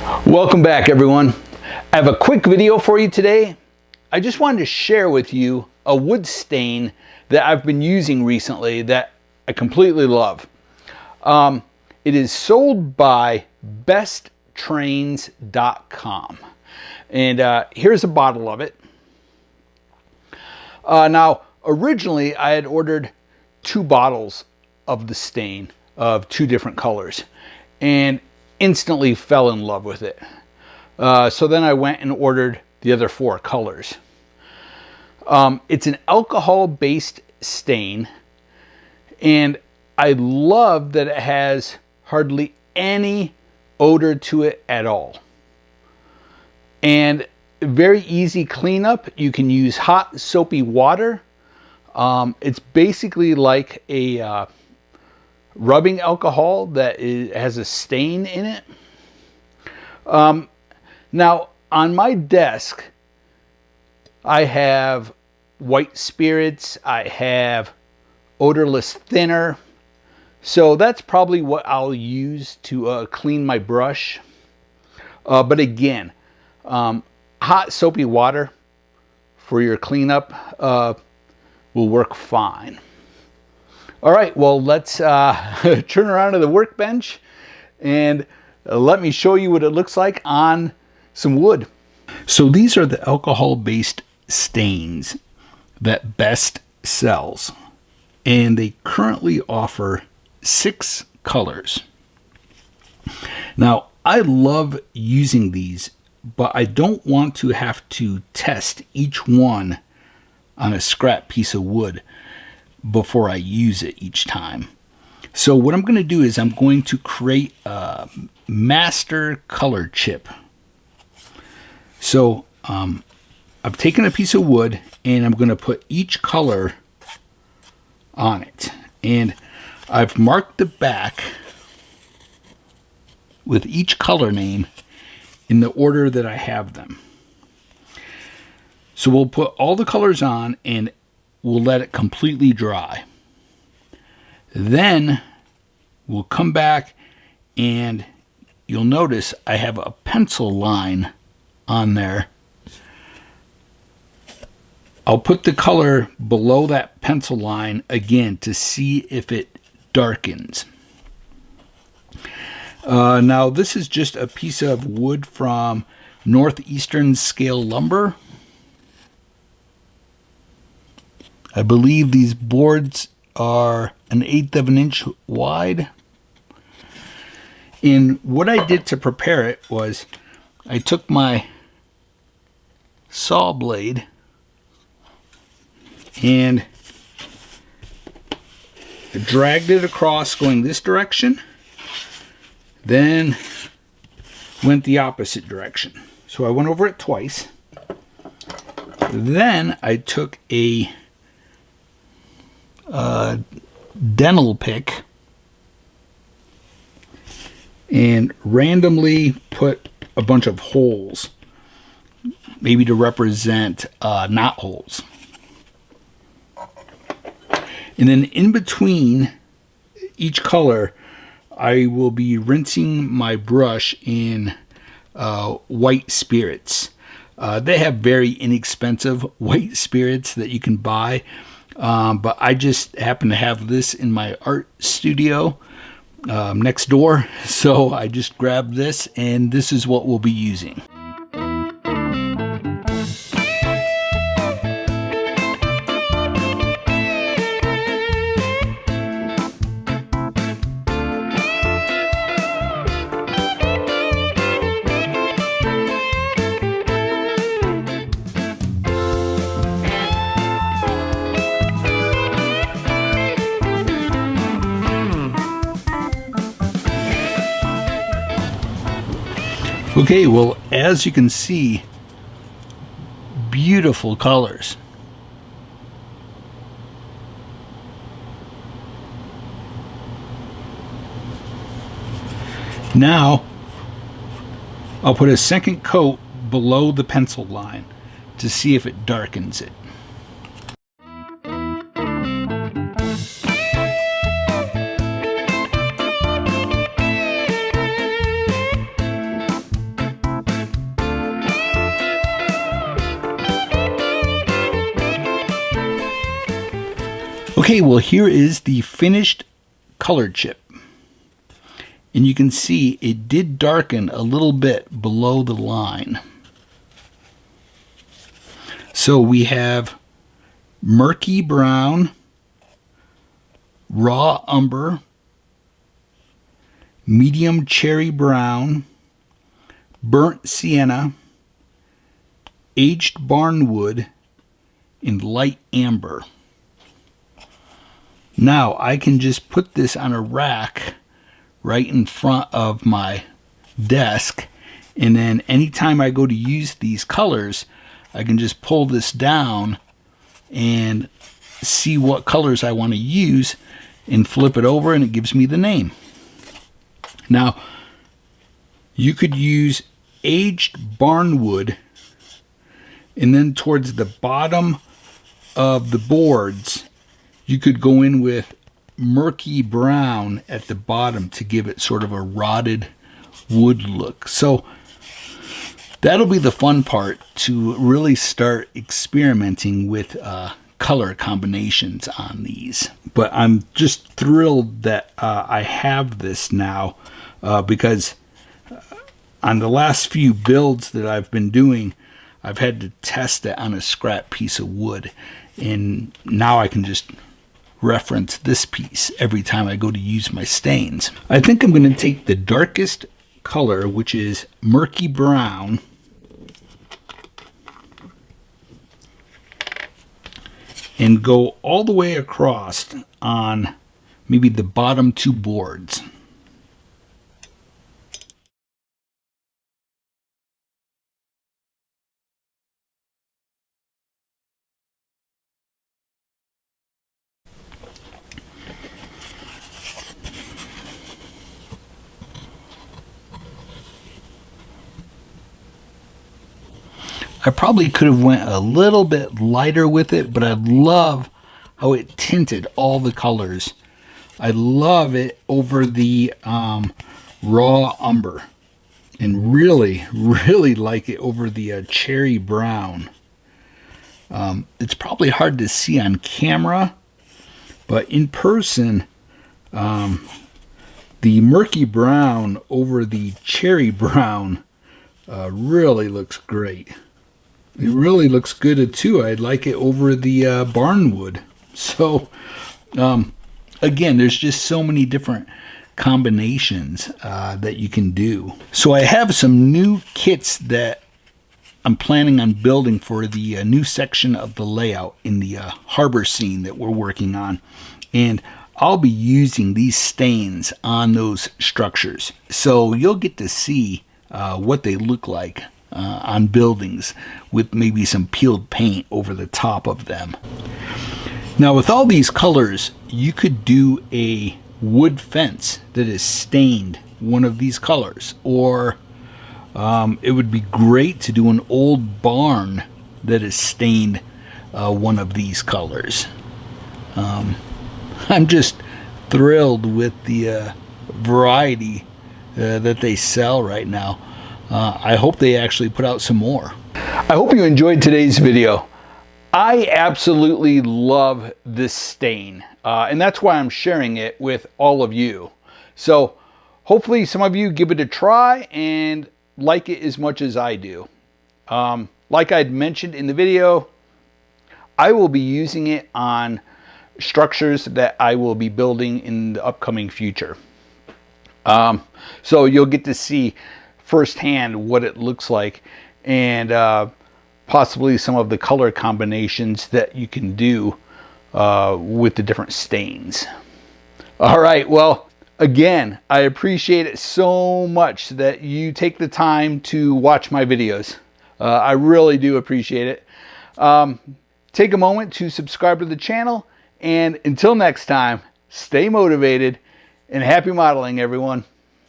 Welcome back, everyone. I have a quick video for you today. I just wanted to share with you a wood stain that I've been using recently that I completely love. It is sold by besttrains.com, and here's a bottle of it. Now, originally I had ordered 2 bottles of the stain of 2 different colors and instantly fell in love with it. So then I went and ordered the other 4 colors. It's an alcohol-based stain, and I love that it has hardly any odor to it at all. And very easy cleanup. You can use hot soapy water. It's basically like a rubbing alcohol that has a stain in it. Now, on my desk, I have white spirits, I have odorless thinner, so that's probably what I'll use to clean my brush. But again, hot soapy water for your cleanup will work fine. All right, well, let's turn around to the workbench and let me show you what it looks like on some wood. So these are the alcohol-based stains that Best sells, and they currently offer 6 colors. Now, I love using these, but I don't want to have to test each one on a scrap piece of wood before I use it each time. So what I'm going to do is I'm going to create a master color chip. So I've taken a piece of wood and I'm going to put each color on it. And I've marked the back with each color name in the order that I have them. So we'll put all the colors on and we'll let it completely dry. Then we'll come back and you'll notice I have a pencil line on there. I'll put the color below that pencil line again to see if it darkens. Now this is just a piece of wood from Northeastern Scale Lumber. I believe these boards are 1/8 of an inch wide. And what I did to prepare it was I took my saw blade and dragged it across going this direction, then went the opposite direction. So I went over it twice. Then I took a dental pick and randomly put a bunch of holes, maybe to represent knot holes. And then in between each color, I will be rinsing my brush in white spirits. They have very inexpensive white spirits that you can buy. But I just happen to have this in my art studio next door, so I just grabbed this, and this is what we'll be using. Okay, well, as you can see, beautiful colors. Now, I'll put a second coat below the pencil line to see if it darkens it. Okay, well, here is the finished color chip. And you can see it did darken a little bit below the line. So we have murky brown, raw umber, medium cherry brown, burnt sienna, aged barnwood, and light amber. Now I can just put this on a rack right in front of my desk, and then anytime I go to use these colors, I can just pull this down and see what colors I want to use and flip it over, and it gives me the name. Now, you could use aged barnwood, and then towards the bottom of the boards, you could go in with murky brown at the bottom to give it sort of a rotted wood look. So that'll be the fun part, to really start experimenting with color combinations on these. But I'm just thrilled that I have this now, because on the last few builds that I've been doing, I've had to test it on a scrap piece of wood, and now I can just reference this piece every time I go to use my stains. I think I'm going to take the darkest color, which is murky brown, and go all the way across on maybe the bottom two boards. I probably could have went a little bit lighter with it, but I love how it tinted all the colors. I love it over the raw umber, and really like it over the cherry brown. It's probably hard to see on camera, but in person, the murky brown over the cherry brown really looks great. It really looks good too. I'd like it over the barnwood. So again, there's just so many different combinations that you can do. So I have some new kits that I'm planning on building for the new section of the layout in the harbor scene that we're working on, and I'll be using these stains on those structures, so you'll get to see what they look like on buildings with maybe some peeled paint over the top of them. Now, with all these colors, you could do a wood fence that is stained one of these colors, or it would be great to do an old barn that is stained one of these colors. I'm just thrilled with the variety that they sell right now. I hope they actually put out some more. I hope you enjoyed today's video. I absolutely love this stain, and that's why I'm sharing it with all of you. So hopefully some of you give it a try and like it as much as I do. Like I'd mentioned in the video, I will be using it on structures that I will be building in the upcoming future. So you'll get to see firsthand what it looks like, and possibly some of the color combinations that you can do with the different stains. All right, well, again, I appreciate it so much that you take the time to watch my videos. I really do appreciate it. Take a moment to subscribe to the channel, and until next time, stay motivated and happy modeling, everyone.